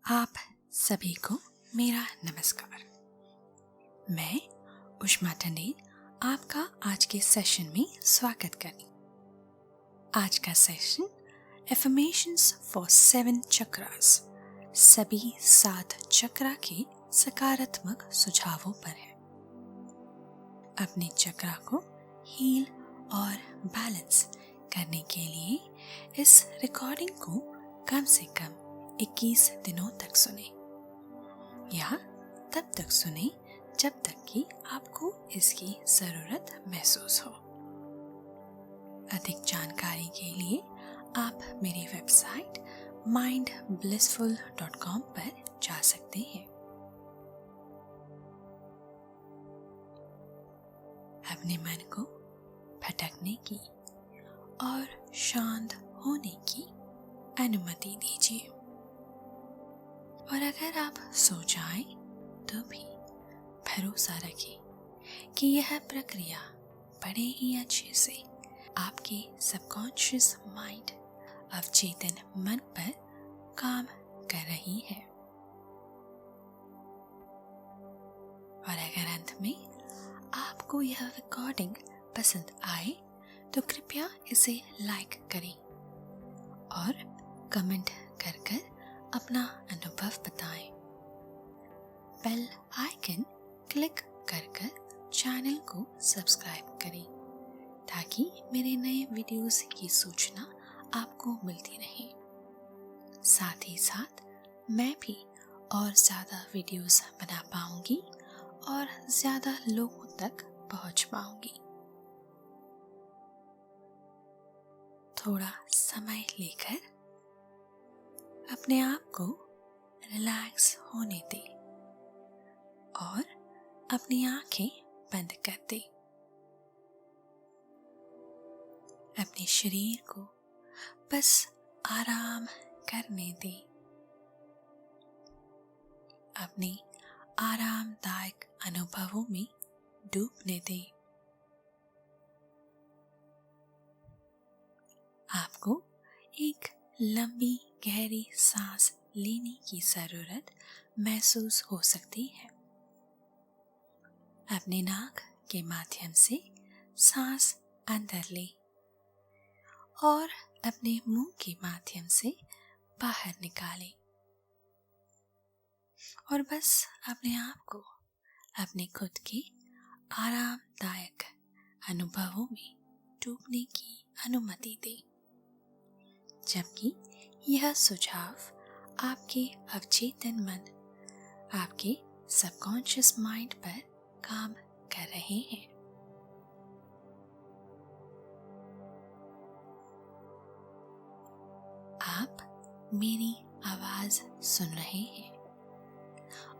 आप सभी को मेरा नमस्कार। मैं उष्मा टंडे आपका आज के सेशन में स्वागत करती। आज का सेशन एफर्मेशंस फॉर 7 चक्रास, सभी 7 चक्रा के सकारात्मक सुझावों पर है। अपने चक्रा को हील और बैलेंस करने के लिए इस रिकॉर्डिंग को कम से कम 21 दिनों तक सुने या तब तक सुने जब तक कि आपको इसकी जरूरत महसूस हो। अधिक जानकारी के लिए आप मेरी वेबसाइट mindblissful.com पर जा सकते हैं। अपने मन को भटकने की और शांत होने की अनुमति दीजिए, और अगर आप सो जाएं तो भी भरोसा रखें कि यह प्रक्रिया बड़े ही अच्छे से आपके सबकॉन्शियस माइंड, अवचेतन मन पर काम कर रही है। और अगर अंत में आपको यह रिकॉर्डिंग पसंद आए तो कृपया इसे लाइक करें और कमेंट कर अपना अनुभव बताएं। बेल आइकन क्लिक कर चैनल को सब्सक्राइब करें ताकि मेरे नए वीडियोस की सूचना आपको मिलती रहे। साथ ही साथ मैं भी और ज़्यादा वीडियोस बना पाऊंगी और ज़्यादा लोगों तक पहुंच पाऊंगी। थोड़ा समय लेकर अपने आप को रिलैक्स होने दें और अपनी आंखें बंद कर दें। अपने शरीर को बस आराम करने दें। अपने आरामदायक अनुभवों में डूबने दें। आपको एक लंबी गहरी सांस लेने की जरूरत महसूस हो सकती है। अपने नाक के माध्यम से सांस अंदर लें और अपने मुंह के माध्यम से बाहर निकालें, और बस अपने आप को अपने खुद के आरामदायक अनुभवों में डूबने की अनुमति दें, जबकि यह सुझाव आपके अवचेतन मन, आपके सबकॉन्शियस माइंड पर काम कर रहे हैं। आप मेरी आवाज सुन रहे हैं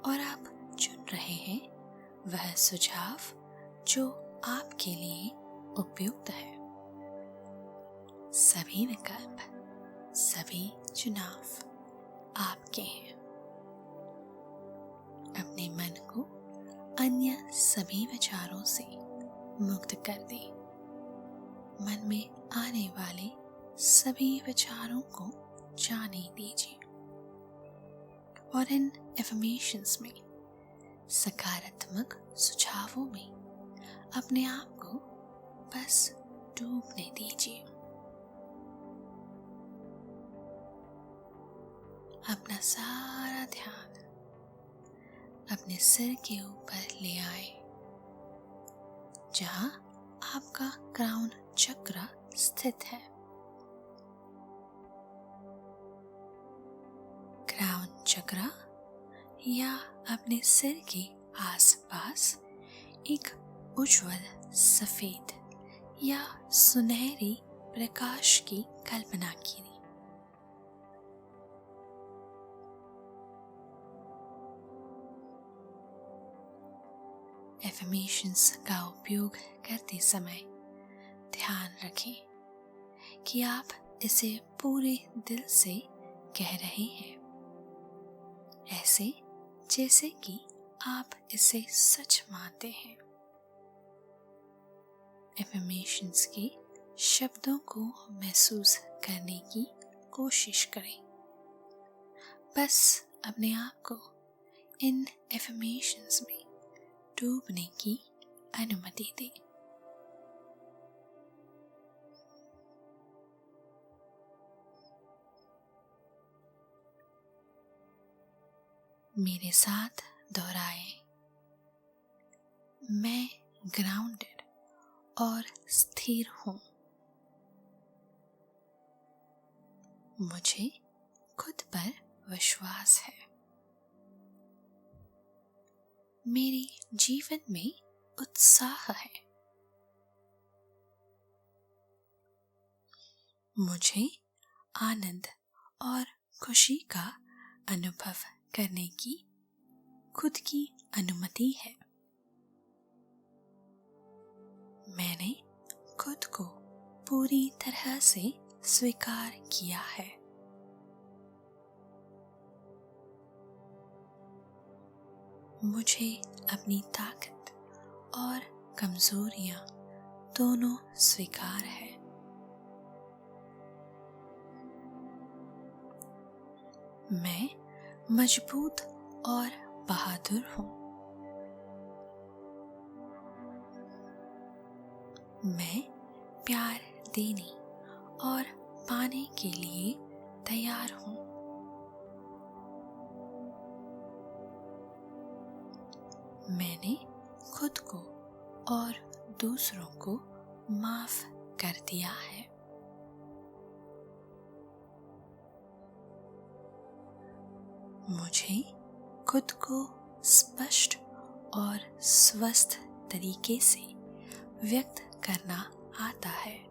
और आप चुन रहे हैं वह सुझाव जो आपके लिए उपयुक्त है। सभी विकल्प, सभी चुनाव आपके हैं। अपने मन को अन्य सभी विचारों से मुक्त कर दें। मन में आने वाले सभी विचारों को जाने दीजिए और इन एफर्मेशंस में, सकारात्मक सुझावों में अपने आप को बस डूबने दीजिए। अपना सारा ध्यान अपने सिर के ऊपर ले आए, जहां आपका क्राउन चक्र स्थित है। क्राउन चक्र या अपने सिर के आसपास एक उज्जवल सफेद या सुनहरी प्रकाश की कल्पना कीजिए। एफर्मेशंस का उपयोग करते समय ध्यान रखें कि आप इसे पूरे दिल से कह रहे हैं, ऐसे जैसे कि आप इसे सच मानते हैं। एफर्मेशंस के शब्दों को महसूस करने की कोशिश करें। बस अपने आप को इन एफर्मेशंस में डूबने की अनुमति दें। मेरे साथ दोहराएं, मैं ग्राउंडेड और स्थिर हूं। मुझे खुद पर विश्वास है। मेरे जीवन में उत्साह है। मुझे आनंद और खुशी का अनुभव करने की खुद की अनुमति है। मैंने खुद को पूरी तरह से स्वीकार किया है। मुझे अपनी ताकत और कमजोरियां दोनों स्वीकार है। मैं मजबूत और बहादुर हूं। मैं प्यार देने और पाने के लिए तैयार हूं। मैंने खुद को और दूसरों को माफ कर दिया है। मुझे खुद को स्पष्ट और स्वस्थ तरीके से व्यक्त करना आता है।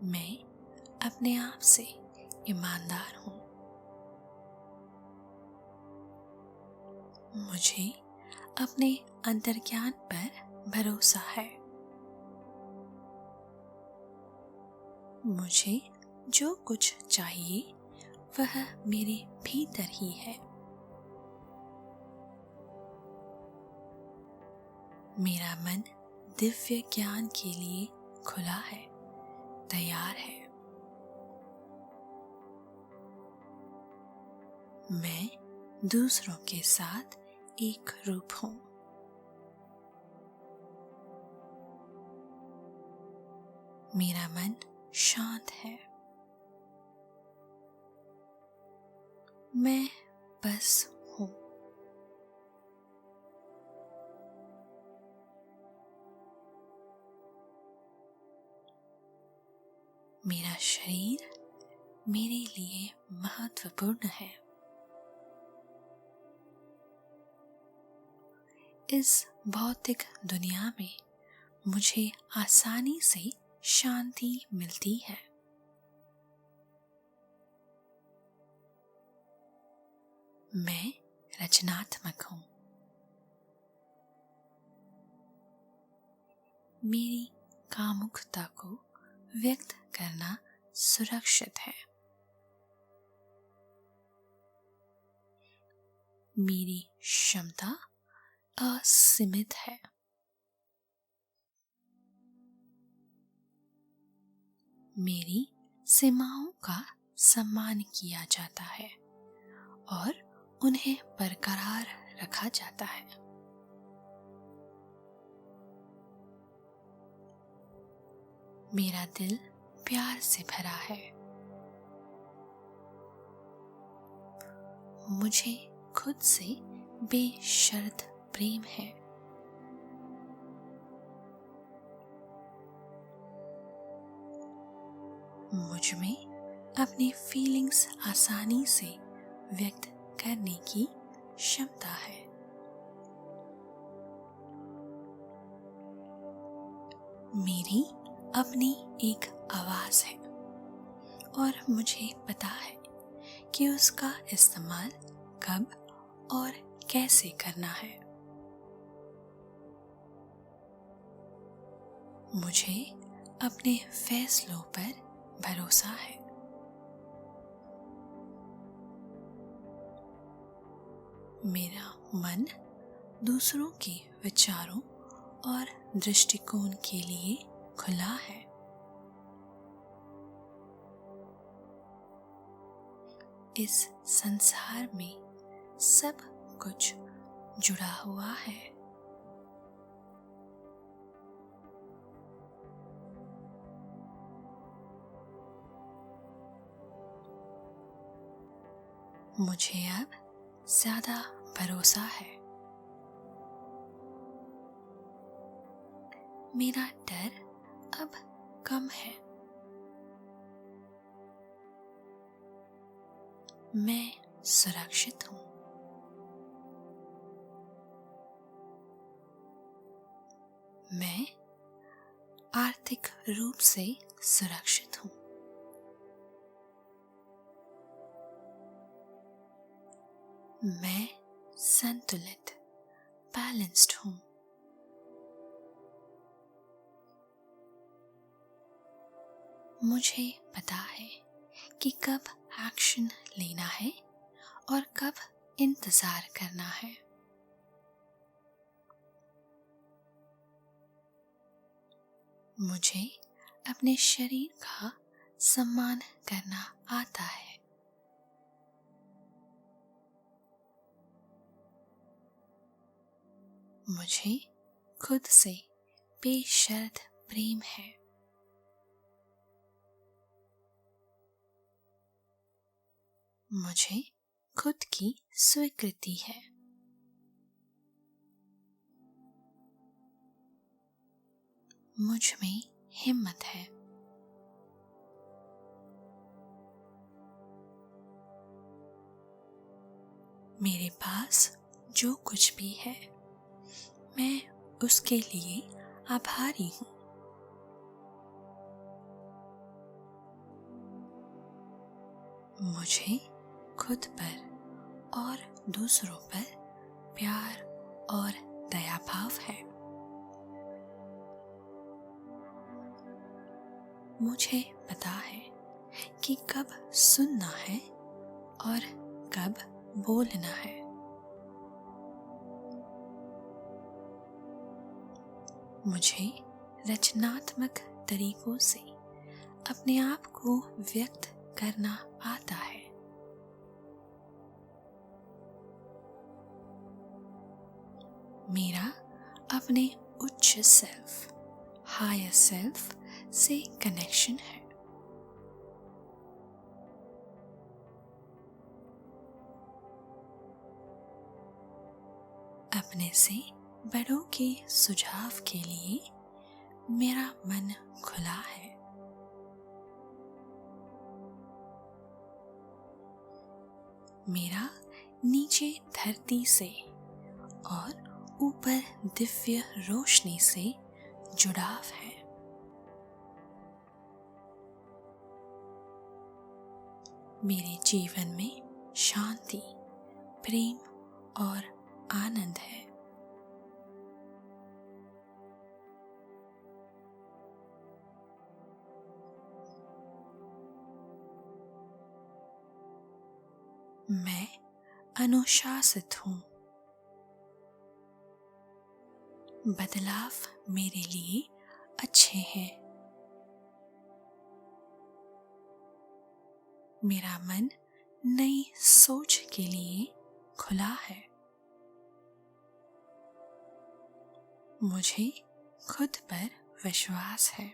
मैं अपने आप से ईमानदार हूं। मुझे अपने अंतर्ज्ञान पर भरोसा है। मुझे जो कुछ चाहिए वह मेरे भीतर ही है। मेरा मन दिव्य ज्ञान के लिए खुला है, तैयार है। मैं दूसरों के साथ एक रूप हूं। मेरा मन शांत है। मैं बस हूं। मेरा शरीर मेरे लिए महत्वपूर्ण है। इस भौतिक दुनिया में मुझे आसानी से शांति मिलती है। मैं रचनात्मक हूं। मेरी कामुकता को व्यक्त करना सुरक्षित है। मेरी क्षमता असीमित है। मेरी सीमाओं का सम्मान किया जाता है और उन्हें बरकरार रखा जाता है। मेरा दिल प्यार से भरा है। मुझे खुद से बेशर्त प्रेम है। मुझ में अपनी फीलिंग्स आसानी से व्यक्त करने की क्षमता है। मेरी अपनी एक आवाज है और मुझे पता है कि उसका इस्तेमाल कब और कैसे करना है। मुझे अपने फैसलों पर भरोसा है। मेरा मन दूसरों के विचारों और दृष्टिकोण के लिए खुला है। इस संसार में सब कुछ जुड़ा हुआ है। मुझे अब ज्यादा भरोसा है। मेरा डर अब कम है। मैं सुरक्षित हूँ। मैं आर्थिक रूप से सुरक्षित हूँ। मैं संतुलित, बैलेंस्ड हूँ। मुझे पता है कि कब एक्शन लेना है और कब इंतजार करना है। मुझे अपने शरीर का सम्मान करना आता है। मुझे खुद से बेशर्त प्रेम है। मुझे खुद की स्वीकृति है। मुझ में हिम्मत है। मेरे पास जो कुछ भी है, मैं उसके लिए आभारी हूँ। मुझे खुद पर और दूसरों पर प्यार और दया भाव है। मुझे पता है कि कब सुनना है और कब बोलना है। मुझे रचनात्मक तरीकों से अपने आप को व्यक्त करना आता है। मेरा अपने उच्च सेल्फ, हायर सेल्फ से कनेक्शन है। अपने से बड़ों के सुझाव के लिए मेरा मन खुला है। मेरा नीचे धरती से और ऊपर दिव्य रोशनी से जुड़ाव है। मेरे जीवन में शांति, प्रेम और आनंद है। मैं अनुशासित हूँ। बदलाव मेरे लिए अच्छे हैं। मेरा मन नई सोच के लिए खुला है। मुझे खुद पर विश्वास है।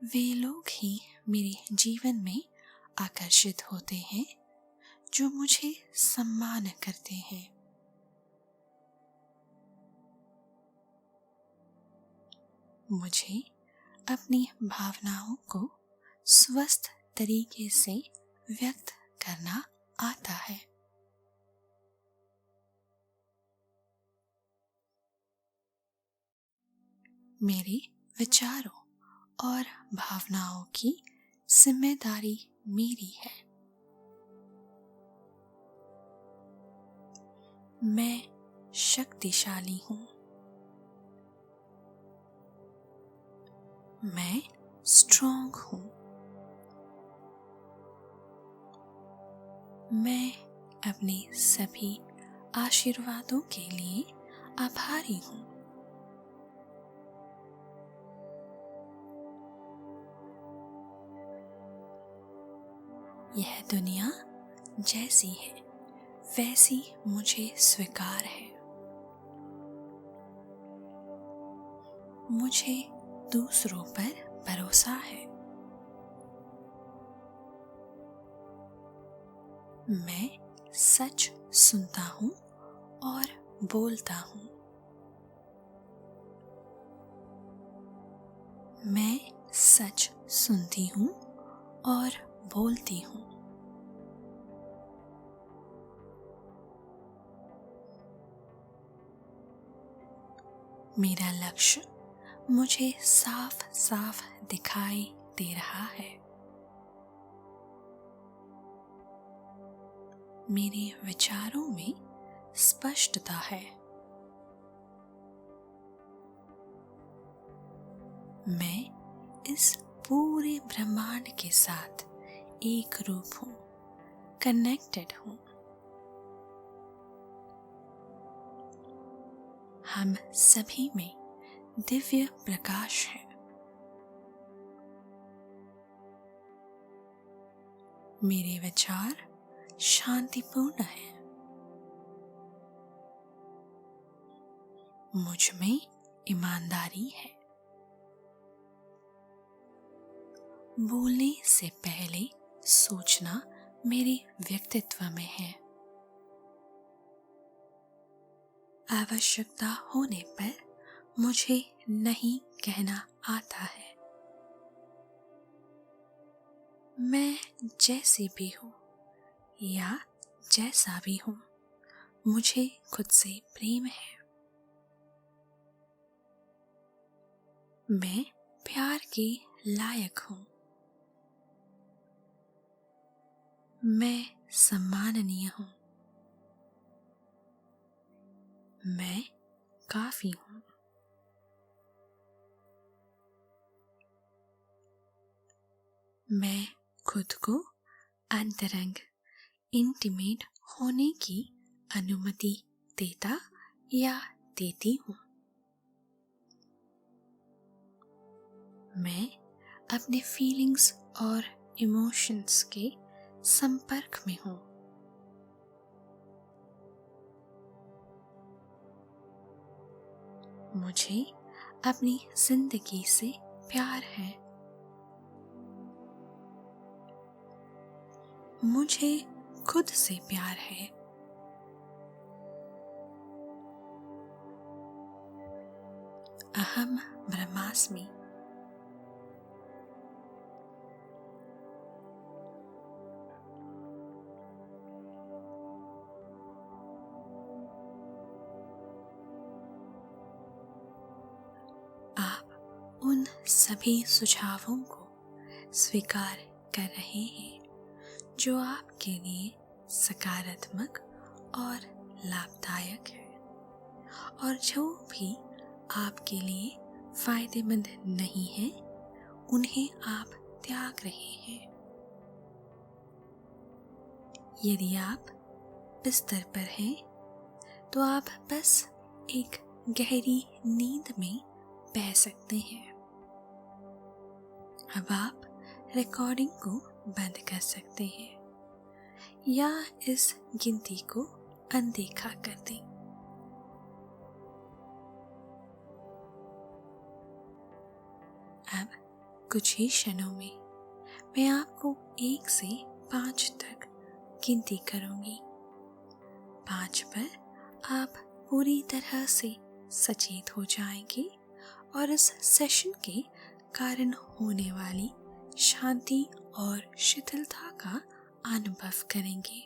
वे लोग ही मेरे जीवन में आकर्षित होते हैं जो मुझे सम्मान करते हैं। मुझे अपनी भावनाओं को स्वस्थ तरीके से व्यक्त करना आता है। मेरे विचारों और भावनाओं की जिम्मेदारी मेरी है। मैं शक्तिशाली हूँ। मैं स्ट्रॉन्ग हूँ। मैं अपने सभी आशीर्वादों के लिए आभारी हूँ। यह दुनिया जैसी है वैसी मुझे स्वीकार है। मुझे दूसरों पर भरोसा है। मैं सच सुनता हूँ और बोलता हूँ। मैं सच सुनती हूँ और बोलती हूँ। मेरा लक्ष्य मुझे साफ साफ दिखाई दे रहा है। मेरे विचारों में स्पष्टता है। मैं इस पूरे ब्रह्मांड के साथ एक रूप हूँ, कनेक्टेड हूँ। हम सभी में दिव्य प्रकाश है। मेरे विचार शांतिपूर्ण हैं। मुझ में ईमानदारी है। बोलने से पहले सोचना मेरे व्यक्तित्व में है। आवश्यकता होने पर मुझे नहीं कहना आता है। मैं जैसी भी हूँ या जैसा भी हूँ, मुझे खुद से प्रेम है। मैं प्यार के लायक हूँ। मैं सम्माननीय हूँ। मैं काफी हूँ। मैं खुद को अंतरंग इंटीमेट होने की अनुमति देता या देती हूँ। मैं अपने फीलिंग्स और इमोशंस के संपर्क में हूँ। मुझे अपनी जिंदगी से प्यार है। मुझे खुद से प्यार है। अहम ब्रह्मास्मि। आप उन सभी सुझावों को स्वीकार कर रहे हैं जो आपके लिए सकारात्मक और लाभदायक है, और जो भी आपके लिए फायदेमंद नहीं है उन्हें आप त्याग रहे हैं। यदि आप बिस्तर पर हैं तो आप बस एक गहरी नींद में बह सकते हैं। अब आप रिकॉर्डिंग को बंद कर सकते हैं या इस गिनती को अनदेखा कर दें। अब कुछ ही क्षणों में मैं आपको 1 से 5 तक गिनती करूंगी। 5 पर आप पूरी तरह से सचेत हो जाएंगे और इस सेशन के कारण होने वाली शांति और शिथिलता का अनुभव करेंगे।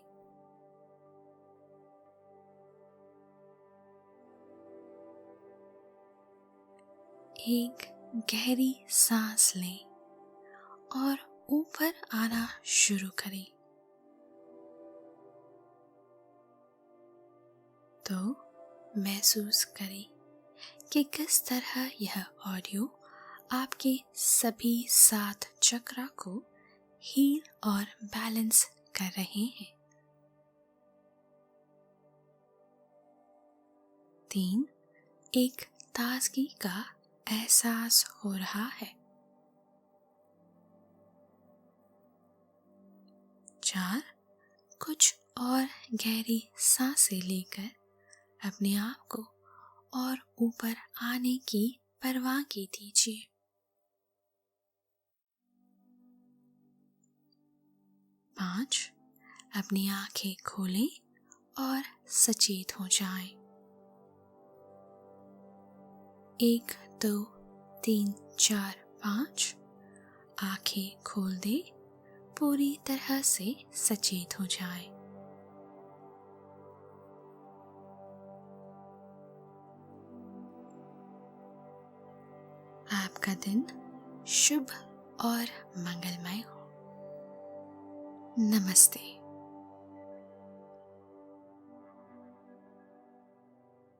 1 गहरी सांस लें और ऊपर आना शुरू करें। तो महसूस करें कि किस तरह यह ऑडियो आपके सभी 7 चक्रा को हील और बैलेंस कर रहे हैं। 3 एक ताजगी का एहसास हो रहा है। 4, कुछ और गहरी सांसें लेकर अपने आप को और ऊपर आने की परवाह कीजिए। 5, अपनी आंखें खोलें और सचेत हो जाएं। 1, 2, 3, 4, 5, आंखें खोल दें, पूरी तरह से सचेत हो जाएं। आपका दिन शुभ और मंगलमय हो। नमस्ते।